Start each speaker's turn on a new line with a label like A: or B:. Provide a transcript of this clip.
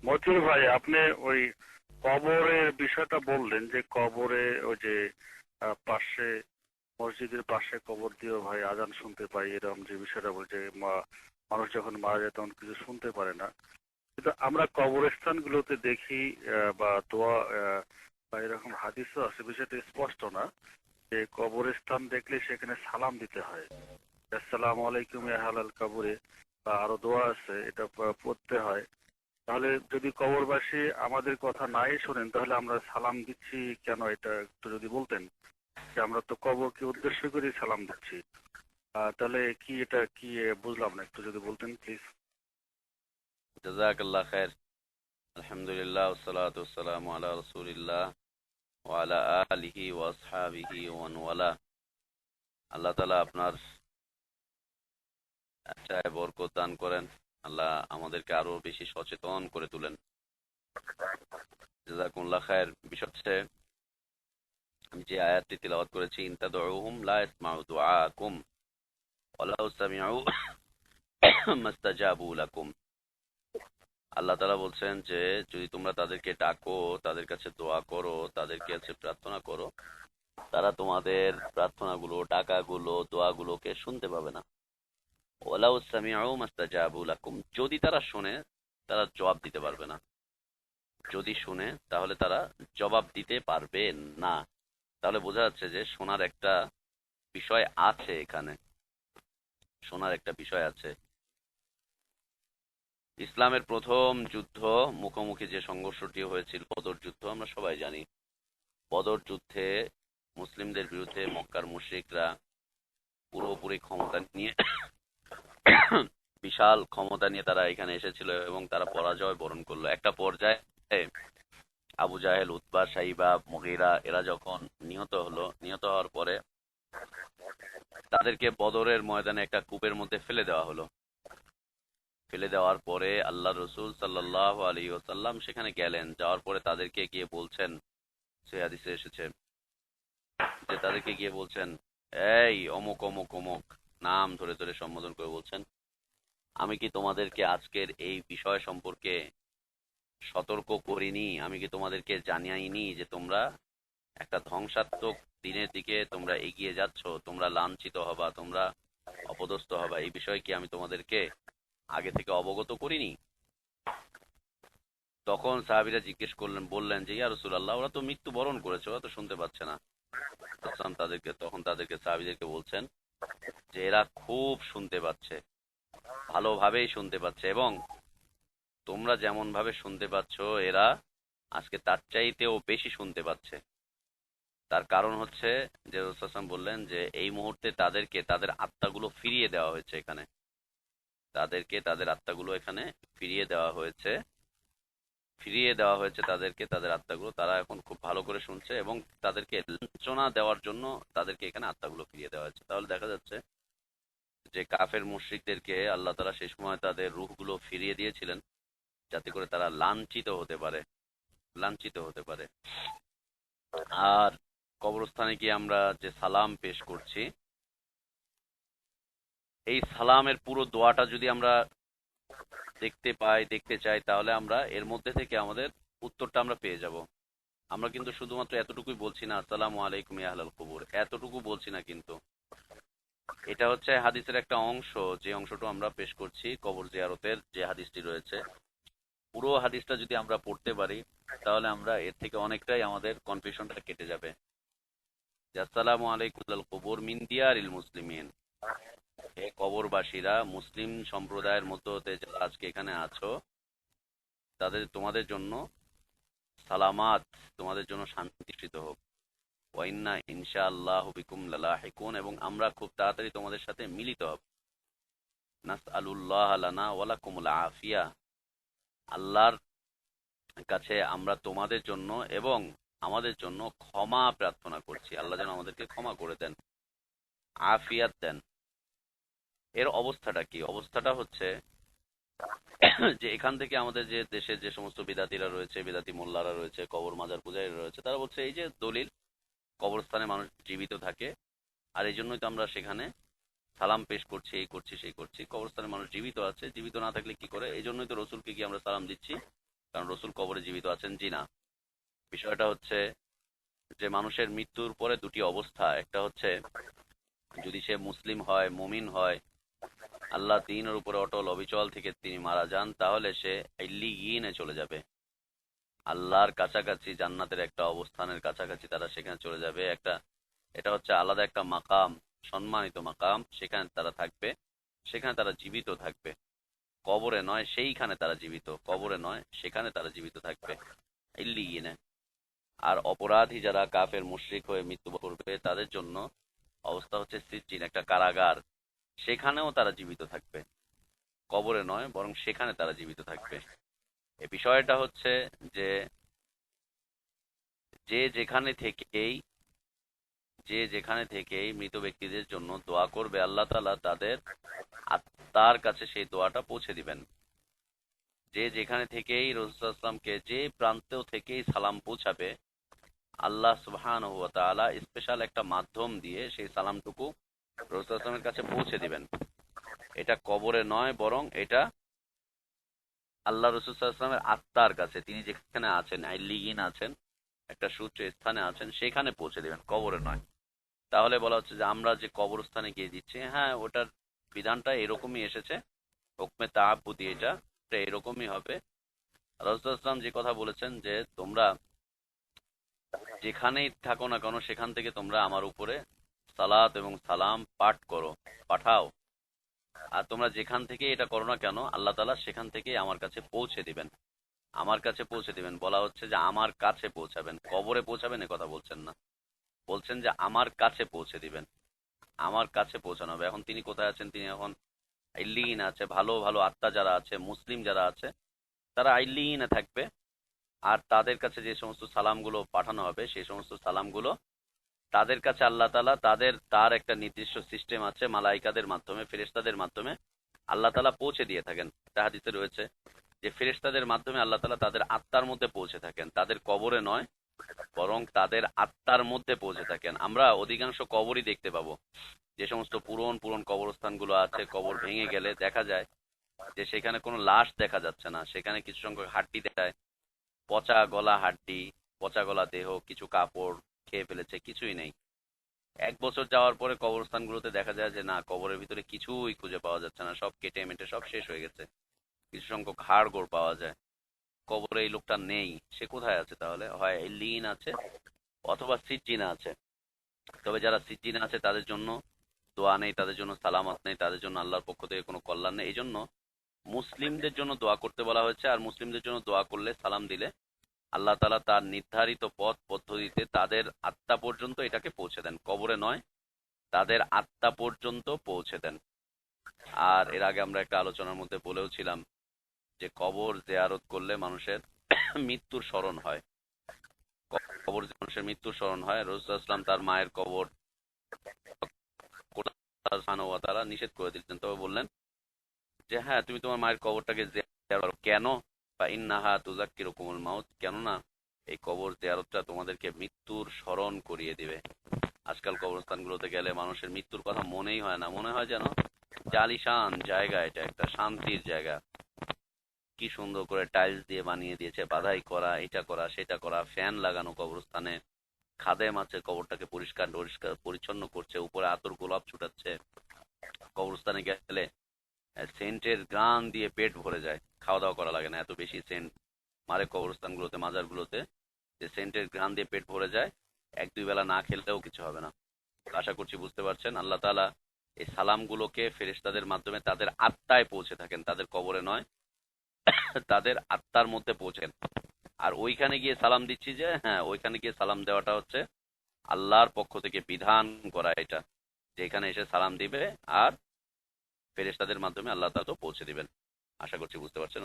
A: মতিউর ভাই, আপনি ওই কবরের বিষয়টা বললেন যে কবরে ওই যে পাশে, মসজিদের পাশে কবর দিয়েও ভাই আজান শুনতে পাই, এরকম যে বিষয়টা বলছে মানুষ যখন মারা যায় তখন কিছু শুনতে পারে না। কিন্তু আমরা কবরস্থানগুলোতে দেখি বা দোয়া বা এরকম হাদিসও আছে, বিষয়টা স্পষ্ট না যে কবরস্থান দেখলে সেখানে সালাম দিতে হয়, আসসালামু আলাইকুম ইয়া আহলাল কবরে, বা আরো দোয়া আছে, এটা পড়তে হয়। তাহলে যদি কবরবাসী আমাদের কথা নাই শোনেন তাহলে আমরা সালাম দিচ্ছি কেন, এটা একটু যদি বলতেন। যে আমরা তো কবরকে উদ্দেশ্য করে সালাম দিচ্ছি, তাহলে কি এটা কি বুঝলাম না, একটু যদি বলতেন প্লিজ।
B: জাযাকাল্লাহ খায়ের। আলহামদুলিল্লাহ ওয়াসসালাতু ওয়াসসালামু আলা রাসূলিল্লাহ ওয়া আলা আলিহি ওয়া আসহাবিহি ওয়া মান ওয়ালা। আল্লাহ তাআলা আপনার চায় বরকত দান করেন। আল্লাহ আমাদেরকে আরো বেশি সচেতন করে তুলেন। জাযাকুমুল্লাহ খায়ের। বিষয় হচ্ছে, আমি যে আয়াতটি তিলাওয়াত করেছি, ইন তাদউহুম লা ইয়াসমাউ দুআআকুম ওয়া লাউ সামিউ মাস্তাজাবু লাকুম। আল্লাহ তাআলা বলছেন যে যদি তোমরা তাদেরকে ডাকো, তাদের কাছে দোয়া করো, তাদের কাছে প্রার্থনা করো, তারা তোমাদের প্রার্থনাগুলো, টাকাগুলো, দোয়াগুলোকে শুনতে পাবে না। ওয়ালাউ সামিউ মাস্তাজাবু লাকুম, যদি তারা শোনে তারা জবাব দিতে পারবে না। যদি শুনে তাহলে তারা জবাব দিতে পারবে না। তাহলে বোঝা যাচ্ছে যে শোনার একটা বিষয় আছে এখানে। শোনার একটা বিষয় আছে। ইসলামের প্রথম যুদ্ধ, মুখোমুখি যে সংঘর্ষটি হয়েছিল বদর যুদ্ধ, আমরা সবাই জানি। বদর যুদ্ধে মুসলিমদের বিরুদ্ধে মক্কার মুশরিকরা পুরোপুরি ক্ষমতা নিয়ে, বিশাল ক্ষমতা নিয়ে তারা এখানে এসেছিল এবং তারা পরাজয় বরণ করলো। একটা পর্যায়ে আবু জাহেল, উতবা, সাইবা, মুগীরা এরা যখন নিহত হলো, নিহত হওয়ার পরে তাদেরকে বদরের ময়দানে একটা কূপের মধ্যে ফেলে দেওয়া হলো। ফেলে দেওয়ার পরে আল্লাহ রসুল সাল্লাল্লাহু আলাইহি ওয়াসাল্লাম সেখানে গেলেন। যাওয়ার পরে তাদেরকে গিয়ে বলছেন, সহিহ হাদিসে এসেছে যে তাদেরকে গিয়ে বলছেন, এই অমুক অমুক অমুক, নাম ধরে ধরে সম্বোধন করে বলছেন, আমি কি তোমাদেরকে আজকের এই বিষয় সম্পর্কে সতর্ক করিনি? আমি কি তোমাদেরকে জানাইনি যে তোমরা একটা ধ্বংসাত্মক দিনের দিকে তোমরা এগিয়ে যাচ্ছ, তোমরা লাঞ্ছিত হবা, তোমরা অপদস্থ হবা? এই বিষয়ে কি আমি তোমাদেরকে আগে থেকে অবগত করিনি? তখন সাহাবীরা জিজ্ঞেস করলেন, বললেন যে ইয়া রাসূলুল্লাহ, ওরা তো মৃত্যু বরণ করেছে, ওরা তো শুনতে পাচ্ছে না। তখন তাদেরকে সাহাবীদেরকে বলছেন যে এরা খুব শুনতে পাচ্ছে, ভালোভাবেই শুনতে পাচ্ছে, এবং তোমরা যেমন ভাবে শুনতে পাচ্ছ এরা আজকে তার চাইতেও বেশি শুনতে পাচ্ছে। তার কারণ হচ্ছে যে রাসূলুল্লাহ সাল্লাল্লাহু আলাইহি ওয়াসাল্লাম বললেন যে এই মুহূর্তে তাদেরকে তাদের আত্মাগুলো ফিরিয়ে দেওয়া হয়েছে এখানে। তাদেরকে তাদের আত্মাগুলো এখানে ফিরিয়ে দেওয়া হয়েছে। ফিরিয়ে দেওয়া হয়েছে তাদেরকে তাদের আত্মাগুলো। তারা এখন খুব ভালো করে শুনছে এবং তাদেরকে লাঞ্ছনা দেওয়ার জন্য তাদেরকে এখানে আত্মাগুলো ফিরিয়ে দেওয়া হয়েছে। তাহলে দেখা যাচ্ছে যে কাফের মুশরিকদেরকে আল্লাহ তাআলা সেই সময় তাদের রূহগুলো ফিরিয়ে দিয়েছিলেন যাতে করে তারা লাঞ্ছিত হতে পারে, লাঞ্ছিত হতে পারে। আর কবরস্থানে গিয়ে আমরা যে সালাম পেশ করছি, এই সালামের পুরো দোয়াটা যদি আমরা দেখতে পাই, দেখতে চাই, তাহলে আমরা এর মধ্যে থেকে আমাদের উত্তরটা আমরা পেয়ে যাব। আমরা কিন্তু শুধুমাত্র এতটুকুই বলছি না, আসসালামু আলাইকুম ইয়া আহলাল কুবুর, এতটুকু বলছি না কিন্তু। এটা হচ্ছে হাদিসের একটা অংশ, যে অংশটা আমরা পেশ করছি কবর জিয়ারতের যে হাদিসটি রয়েছে। পুরো হাদিসটা যদি আমরা পড়তে পারি তাহলে আমরা এর থেকে অনেকটাই আমাদের কনফিউশনটা কেটে যাবে। যে আসসালামু আলাইকুম আল কুবুর মিন দিয়ারিল মুসলিমিন, হে কবরবাসীরা, মুসলিম সম্প্রদায়ের মধ্যে হতে যারা আজকে এখানে আছো, তাদের তোমাদের জন্য সালামাত, তোমাদের জন্য শান্তি দৃষ্টিত হোক। ওয়া ইন্না ইনশাআল্লাহু বিকুম লালাহিকুন, এবং আমরা খুব তাড়াতাড়ি তোমাদের সাথে মিলিত হব। নাসআলুল্লাহ লানা ওয়া লাকুমুল আফিয়া, আল্লাহর কাছে আমরা তোমাদের জন্য এবং আমাদের জন্য ক্ষমা প্রার্থনা করছি। আল্লাহ যেন আমাদেরকে ক্ষমা করে দেন, আফিয়াত দেন। এর অবস্থাটা কি? অবস্থাটা হচ্ছে যে এখান থেকে আমাদের যে দেশের যে সমস্ত বিদাতিরা রয়েছে, বিদাতি মোল্লারা রয়েছে, কবর মাজার পূজারীরা রয়েছে, তারা বলছে এই যে দলিল, কবরস্থানে মানুষ জীবিত থাকে আর এই জন্যই তো আমরা সেখানে সালাম পেশ করছি, এই করছি সেই করছি। কবরস্থানে মানুষ জীবিত আছে, জীবিত না থাকলে কি করে? এই জন্যই তো রসুলকে গিয়ে আমরা সালাম দিচ্ছি। কারণ রসুল কবরে জীবিত আছেন? জি না। বিষয়টা হচ্ছে যে মানুষের মৃত্যুর পরে দুটি অবস্থা, একটা হচ্ছে যদি সে মুসলিম হয়, মুমিন হয়, আল্লাহ দ্বীনের উপরে অটল অবিচল থেকে তিনি মারা যান, তাহলে সে ইল্লিয়িনে চলে যাবে, আল্লাহর কাছাকাছি, জান্নাতের একটা অবস্থানের কাছাকাছি তারা সেখানে চলে যাবে। এটা হচ্ছে আলাদা একটা মাকাম, সম্মানিত মাকাম, সেখানে তারা থাকবে, সেখানে তারা জীবিত থাকবে। কবরে নয়, সেইখানে তারা জীবিত, কবরে নয় সেখানে তারা জীবিত থাকবে, ইল্লিয়িনে। আর অপরাধী যারা কাফের মুশরিক হয়ে মৃত্যুবরণ করবে তাদের জন্য অবস্থা হচ্ছে সিজ্জিন, একটা কারাগার, সেখানেও তারা জীবিত থাকবে, কবরে নয় বরং সেখানে তারা জীবিত থাকবে। এই বিষয়টা হচ্ছে যে যে যেখানে থেকেই যে যেখানে থেকেই মৃত ব্যক্তিদের জন্য দোয়া করবে, আল্লাহ তাআলা তাদের আত্মার কাছে সেই দোয়াটা পৌঁছে দিবেন। যে যেখানে থেকেই রাসূল সাল্লাল্লাহু আলাইহি ওয়াসাল্লামকে যে প্রান্ত থেকেই সালাম পৌঁছাবে, আল্লাহ সুবহানাহু ওয়া তাআলা স্পেশাল একটা মাধ্যম দিয়ে সেই সালামটুকু রাসূল সাল্লাল্লাহু আলাইহি ওয়াসাল্লামের কাছে পৌঁছে দিবেন। এটা কবরে নয় বরং এটা আল্লাহ রাসূল সাল্লাল্লাহু আলাইহি ওয়াসাল্লামের আত্মার কাছে, তিনি যেখানে আছেন, আইলিগিন আছেন, একটা সুউচ্চ স্থানে আছেন, সেখানে পৌঁছে দিবেন, কবরে নয়। তাহলে বলা হচ্ছে যে আমরা যে কবরস্থানে গিয়ে দিচ্ছি, হ্যাঁ ওটার বিধানটা এরকমই এসেছে, হুকমে তাআব্বুদি, এটা এরকমই হবে। রাসূল সাল্লাল্লাহু আলাইহি ওয়াসাল্লাম যে কথা বলেছেন যে তোমরা যেখানেই থাকো না কেন সেখান থেকে তোমরা আমার উপরে সালাত এবং সালাম পাঠ করো, পাঠাও। আর তোমরা যেখান থেকে এটা করো না কেন, আল্লাহ তাআলা সেখান থেকে আমার কাছে পৌঁছে দিবেন, আমার কাছে পৌঁছে দিবেন। বলা হচ্ছে যে আমার কাছে পৌঁছাবেন, কবরে পৌঁছাবেন এ কথা বলছেন না, বলছেন যে আমার কাছে পৌঁছে দিবেন, আমার কাছে পৌঁছানো হবে। এখন তিনি কোথায় আছেন? তিনি এখন আইল্লিয়িন আছে। ভালো ভালো আত্মা যারা আছে, মুসলিম যারা আছে, তারা আইল্লিয়িনে থাকবে। আর তাদের কাছে যে সমস্ত সালামগুলো পাঠানো হবে, সেই সমস্ত সালামগুলো তাদের কাছে আল্লাহ তাআলা তার একটা নির্দিষ্ট সিস্টেম আছে, মালাইকাদের মাধ্যমে, ফেরেশতাদের মাধ্যমে আল্লাহ তাআলা পৌঁছে দিয়ে থাকেন। একটা হাদিসে রয়েছে যে ফেরেশতাদের মাধ্যমে আল্লাহ তাআলা তাদের আত্মার মধ্যে পৌঁছে থাকেন, তাদের কবরে নয় বরং তাদের আত্মার মধ্যে পৌঁছে থাকেন। আমরা অধিকাংশ কবরই দেখতে পাবো, যে সমস্ত পুরন পুরন কবরস্থানগুলো আছে, কবর ভেঙে গেলে দেখা যায় যে সেখানে কোনো লাশ দেখা যাচ্ছে না, সেখানে কিছু সংখ্যক হাড্ডি দেখায়, পচা গলা হাড্ডি, পচা গলা দেহ, কিছু কাপড় খেয়ে ফেলেছে, কিছুই নেই। 1 বছর যাওয়ার পরে কবরস্থানগুলোতে দেখা যায় যে না, কবরের ভিতরে কিছুই খুঁজে পাওয়া যাচ্ছে না, সব কেটে মেটে সব শেষ হয়ে গেছে, কিছু সংখ্যক হাড় গোড় পাওয়া যায়। কবরে এই লোকটা নেই, সে কোথায় আছে? তাহলে হয় লিন আছে অথবা সিজ্জিনে আছে। তবে যারা সিজ্জিনে আছে তাদের জন্য দোয়া নেই, তাদের জন্য সালামত নেই, তাদের জন্য আল্লাহর পক্ষ থেকে কোনো কল্যাণ নেই। এই জন্য মুসলিমদের জন্য দোয়া করতে বলা হয়েছে। আর মুসলিমদের জন্য দোয়া করলে, সালাম দিলে আল্লাহ তাআলা তার নির্ধারিত পথ পদ্ধতিতে তাদের আত্মা পর্যন্ত এটাকে পৌঁছে দেন, কবরে নয়, তাদের আত্মা পর্যন্ত পৌঁছে দেন। আর এর আগে আমরা একটা আলোচনার মধ্যে বলেও ছিলাম যে কবর জিয়ারত করলে মানুষের মৃত্যুর স্মরণ হয়, কবর মানুষের মৃত্যুর স্মরণ হয়। রাসূল সাল্লাল্লাহু আলাইহি ওয়াসাল্লাম তার মায়ের কবর আল্লাহ সুবহানাহু ওয়া তাআলা নিষেধ করে দিলেন, তবে বললেন যে হ্যাঁ তুমি তোমার মায়ের কবরটাকে জিয়ারত করো। কেন? বা ইন্নাহা তুযাক্কিরুকুমুল মাউত, কেননা এই কবর জিয়ারতটা তোমাদেরকে মৃত্যুর স্মরণ করিয়ে দিবে। আজকাল কবরস্থানগুলোতে গেলে মানুষের মৃত্যুর কথা মনেই হয় না, মনে হয় যেন জালিশান জায়গা, এটা একটা শান্তির জায়গা। কি সুন্দর করে টাইলস দিয়ে বানিয়ে দিয়েছে, বাধাই করা, এটা করা সেটা করা, ফ্যান লাগানো কবরস্থানে, খাদেম আছে কবরটাকে পরিষ্কার পরিষ্কার পরিচ্ছন্ন করছে, উপরে আতর গোলাপ ছুটাচ্ছে। কবরস্থানে গেলে সেন্টের গ্রান দিয়ে পেট ভরে যায়, খাওয়া দাওয়া করা লাগে না, এত বেশি সেন্ট মারে কবরস্থানগুলোতে, মাজারগুলোতে, যে সেন্টের গ্রান দিয়ে পেট ভরে যায়, 1-2 বেলা না খেলেও কিছু হবে না। আশা করছি বুঝতে পারছেন। আল্লাহ তাআলা এই সালামগুলোকে ফেরেশতাদের মাধ্যমে তাদের আত্মায় পৌঁছে থাকেন, তাদের কবরে নয়, তাদের আত্মার মধ্যে পৌঁছেন। আর ওইখানে গিয়ে সালাম দিচ্ছি যে হ্যাঁ, ওইখানে গিয়ে সালাম দেওয়াটা হচ্ছে আল্লাহর পক্ষ থেকে বিধান করা, এটা যে এখানে এসে সালাম দিবে আর ফেরেশতাদের মাধ্যমে আল্লাহ তাআলা তো পৌঁছে দিবেন। আশা করছি বুঝতে পারছেন।